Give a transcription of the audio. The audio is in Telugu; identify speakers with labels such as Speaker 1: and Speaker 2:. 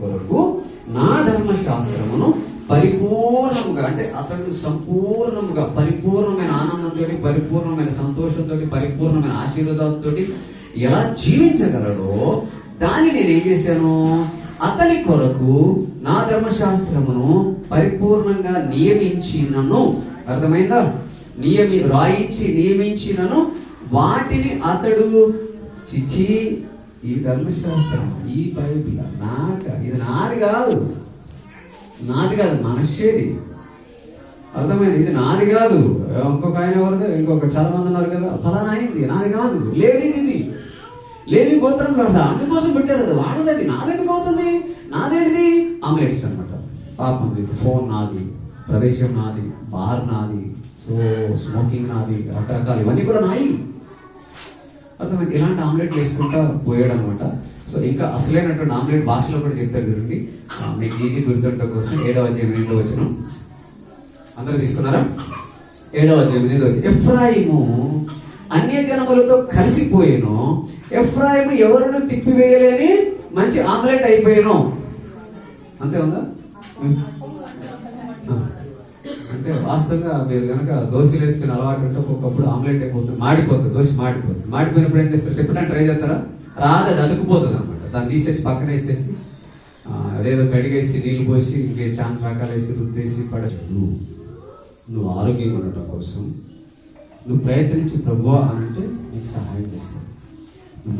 Speaker 1: కొరకు నా ధర్మశాస్త్రమును పరిపూర్ణముగా, అంటే అతడు సంపూర్ణముగా పరిపూర్ణమైన ఆనందంతో, పరిపూర్ణమైన సంతోషంతో, పరిపూర్ణమైన ఆశీర్వాదాలతో ఎలా జీవించగలడో దాన్ని నేను ఏం చేశాను, అతని కొరకు నా ధర్మశాస్త్రమును పరిపూర్ణంగా నియమించినను. అర్థమైందా? నియమించినను వాటిని అతడు చిచి, ఈ ధర్మశాస్త్రం, ఈ బైబిల్ ఇది నాది కాదు, మనుష్యేది. అర్థమైంది? ఇది నాది కాదు. ఇంకొక ఆయన ఎవరిదో, ఇంకొక చాలా మంది ఉన్నారు కదా, ఫలానా అయింది, నాది కాదు, లేనిది, లేని గోత్రం పెడతా అందుకోసం పెట్టారు కదా, వాడది నాదెందుకు అవుతుంది, నాదేంటిది ఆమ్లెట్స్ అనమాట. పాపం, ఫోన్ నాది, ప్రవేశం నాది, బార్ నాది, సో స్మోకింగ్ నాది, రకరకాలు ఇవన్నీ కూడా నాయి. అర్థమైంది? ఇలాంటి ఆమ్లెట్లు వేసుకుంటా పోయాడు అనమాట. సో ఇంకా అసలైనటువంటి ఆమ్లెట్ భాషలో కూడా చెప్తాడు చూడండి, మీకు ఈజీ గుర్తుండటం కోసం. 7వ అధ్యాయం 8వ వచనం అందరూ తీసుకున్నారా? 7వ అధ్యాయం 8వ వచనం, ఎఫ్రాయిము అన్యజనములతో కలిసిపోయాను, ఎఫ్రాయిము ఎవరిని తిప్పివేయలేని మంచి ఆమ్లెట్ అయిపోయాను. అంతే ఉందా? అంటే వాస్తవంగా మీరు కనుక దోశలు వేసుకుని అలవాటు ఉంటే ఒక్కొక్కప్పుడు ఆమ్లెట్ అయిపోతుంది, మాడిపోతుంది, దోశ మాడిపోతుంది. మాడిపోయినప్పుడు ఏం చేస్తారు, తిప్పడానికి ట్రై చేస్తారా? రాదు, అది అతుకుపోతుంది అనమాట. దాన్ని తీసేసి పక్కన వేసేసి అదేదో కడిగేసి నీళ్లు పోసి ఇంకే చాలా రకాలు వేసి రుద్దేసి పడదు. నువ్వు ఆరోగ్యంగా ఉండటం కోసం నువ్వు ప్రయత్నించి ప్రభువా అని అంటే నీకు సహాయం చేస్తావు.